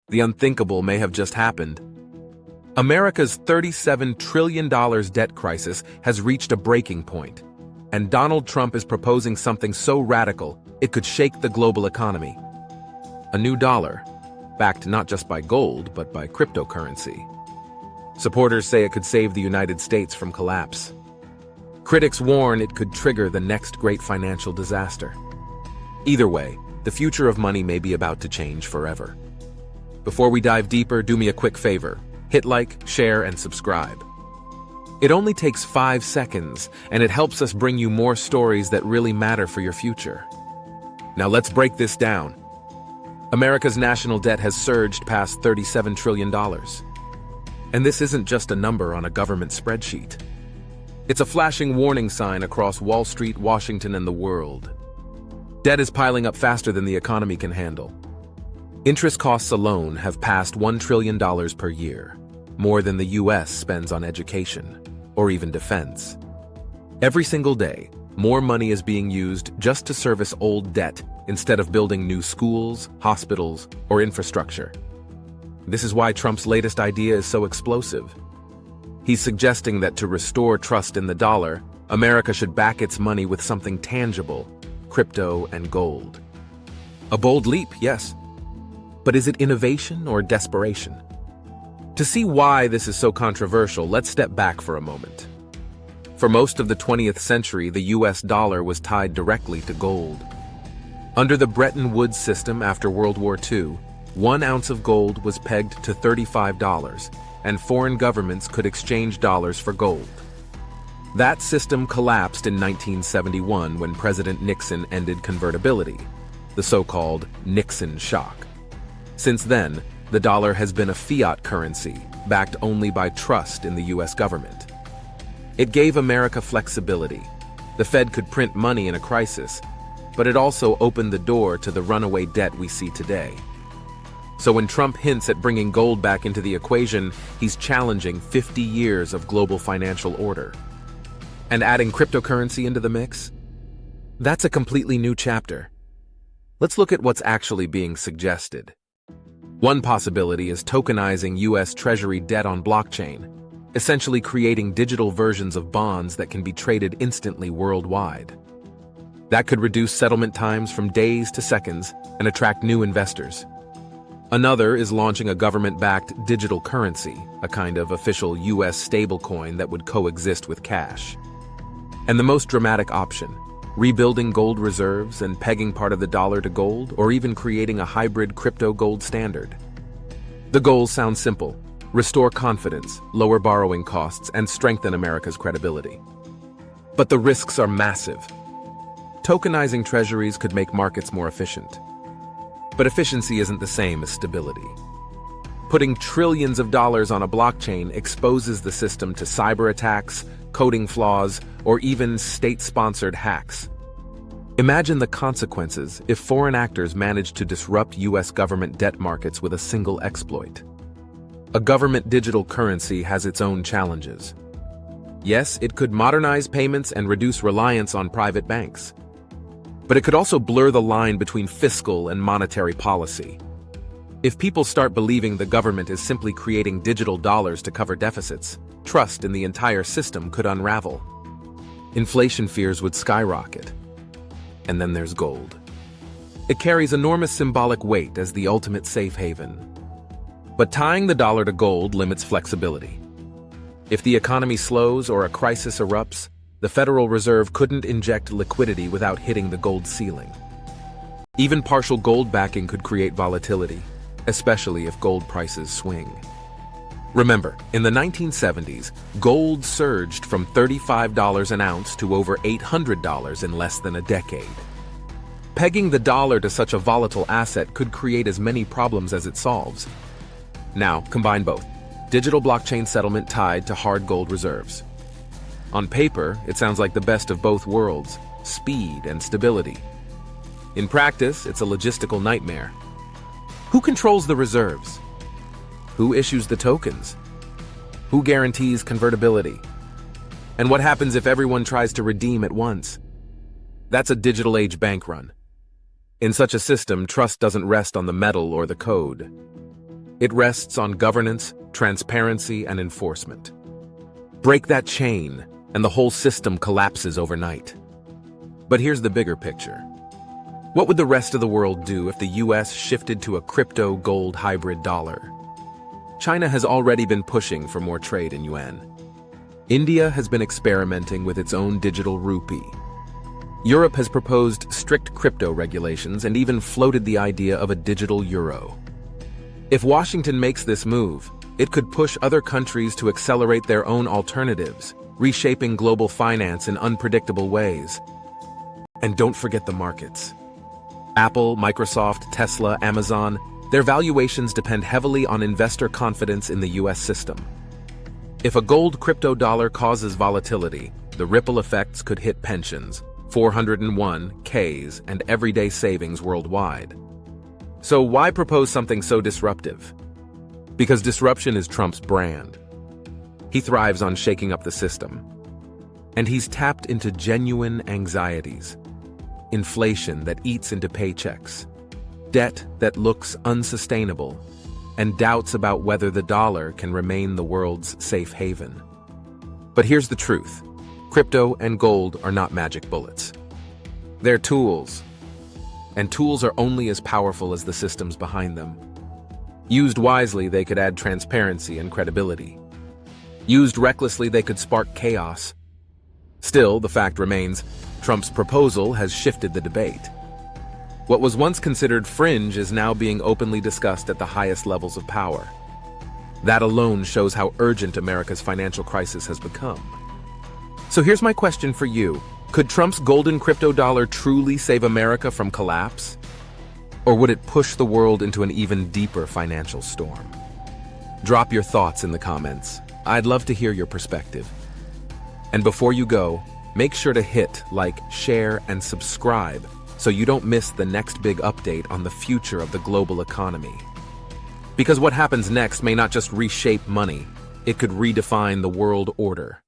The unthinkable may have just happened. America's $37 trillion debt crisis has reached a breaking point, and Donald Trump is proposing something so radical it could shake the global economy. A new dollar, backed not just by gold but by cryptocurrency. Supporters say it could save the United States from collapse. Critics warn it could trigger the next great financial disaster. Either way, the future of money may be about to change forever. Before we dive deeper, do me a quick favor. Hit like, share, and subscribe. It only takes 5 seconds, and it helps us bring you more stories that really matter for your future. Now let's break this down. America's national debt has surged past $37 trillion. And this isn't just a number on a government spreadsheet. It's a flashing warning sign across Wall Street, Washington, and the world. Debt is piling up faster than the economy can handle. Interest costs alone have passed $1 trillion per year, more than the US spends on education, or even defense. Every single day, more money is being used just to service old debt instead of building new schools, hospitals, or infrastructure. This is why Trump's latest idea is so explosive. He's suggesting that to restore trust in the dollar, America should back its money with something tangible, crypto and gold. A bold leap, yes. But is it innovation or desperation? To see why this is so controversial, let's step back for a moment. For most of the 20th century, the US dollar was tied directly to gold. Under the Bretton Woods system after World War II, 1 ounce of gold was pegged to $35, and foreign governments could exchange dollars for gold. That system collapsed in 1971 when President Nixon ended convertibility, the so-called Nixon shock. Since then, the dollar has been a fiat currency, backed only by trust in the US government. It gave America flexibility. The Fed could print money in a crisis, but it also opened the door to the runaway debt we see today. So when Trump hints at bringing gold back into the equation, he's challenging 50 years of global financial order. And adding cryptocurrency into the mix? That's a completely new chapter. Let's look at what's actually being suggested. One possibility is tokenizing US Treasury debt on blockchain, essentially creating digital versions of bonds that can be traded instantly worldwide. That could reduce settlement times from days to seconds and attract new investors. Another is launching a government-backed digital currency, a kind of official US stablecoin that would coexist with cash. And the most dramatic option, rebuilding gold reserves and pegging part of the dollar to gold, or even creating a hybrid crypto-gold standard. The goals sound simple: restore confidence, lower borrowing costs, and strengthen America's credibility. But the risks are massive. Tokenizing treasuries could make markets more efficient. But efficiency isn't the same as stability. Putting trillions of dollars on a blockchain exposes the system to cyber attacks, coding flaws, or even state-sponsored hacks. Imagine the consequences if foreign actors manage to disrupt US government debt markets with a single exploit. A government digital currency has its own challenges. Yes, it could modernize payments and reduce reliance on private banks. But it could also blur the line between fiscal and monetary policy. If people start believing the government is simply creating digital dollars to cover deficits, trust in the entire system could unravel. Inflation fears would skyrocket. And then there's gold. It carries enormous symbolic weight as the ultimate safe haven. But tying the dollar to gold limits flexibility. If the economy slows or a crisis erupts, the Federal Reserve couldn't inject liquidity without hitting the gold ceiling. Even partial gold backing could create volatility, especially if gold prices swing. Remember, in the 1970s, gold surged from $35 an ounce to over $800 in less than a decade. Pegging the dollar to such a volatile asset could create as many problems as it solves. Now, combine both. Digital blockchain settlement tied to hard gold reserves. On paper, it sounds like the best of both worlds, speed and stability. In practice, it's a logistical nightmare. Who controls the reserves? Who issues the tokens? Who guarantees convertibility? And what happens if everyone tries to redeem at once? That's a digital age bank run. In such a system, trust doesn't rest on the metal or the code. It rests on governance, transparency, and enforcement. Break that chain, and the whole system collapses overnight. But here's the bigger picture. What would the rest of the world do if the US shifted to a crypto gold hybrid dollar? China has already been pushing for more trade in yuan. India has been experimenting with its own digital rupee. Europe has proposed strict crypto regulations and even floated the idea of a digital euro. If Washington makes this move, it could push other countries to accelerate their own alternatives, reshaping global finance in unpredictable ways. And don't forget the markets. Apple, Microsoft, Tesla, Amazon, their valuations depend heavily on investor confidence in the US system. If a gold crypto dollar causes volatility, the ripple effects could hit pensions, 401(k)s, and everyday savings worldwide. So why propose something so disruptive? Because disruption is Trump's brand. He thrives on shaking up the system. And he's tapped into genuine anxieties. Inflation that eats into paychecks, debt that looks unsustainable, and doubts about whether the dollar can remain the world's safe haven. But here's the truth. Crypto and gold are not magic bullets. They're tools. And tools are only as powerful as the systems behind them. Used wisely, they could add transparency and credibility. Used recklessly, they could spark chaos. Still, the fact remains, Trump's proposal has shifted the debate. What was once considered fringe is now being openly discussed at the highest levels of power. That alone shows how urgent America's financial crisis has become. So here's my question for you. Could Trump's golden crypto dollar truly save America from collapse? Or would it push the world into an even deeper financial storm? Drop your thoughts in the comments. I'd love to hear your perspective. And before you go, make sure to hit like, share, and subscribe so you don't miss the next big update on the future of the global economy. Because what happens next may not just reshape money, it could redefine the world order.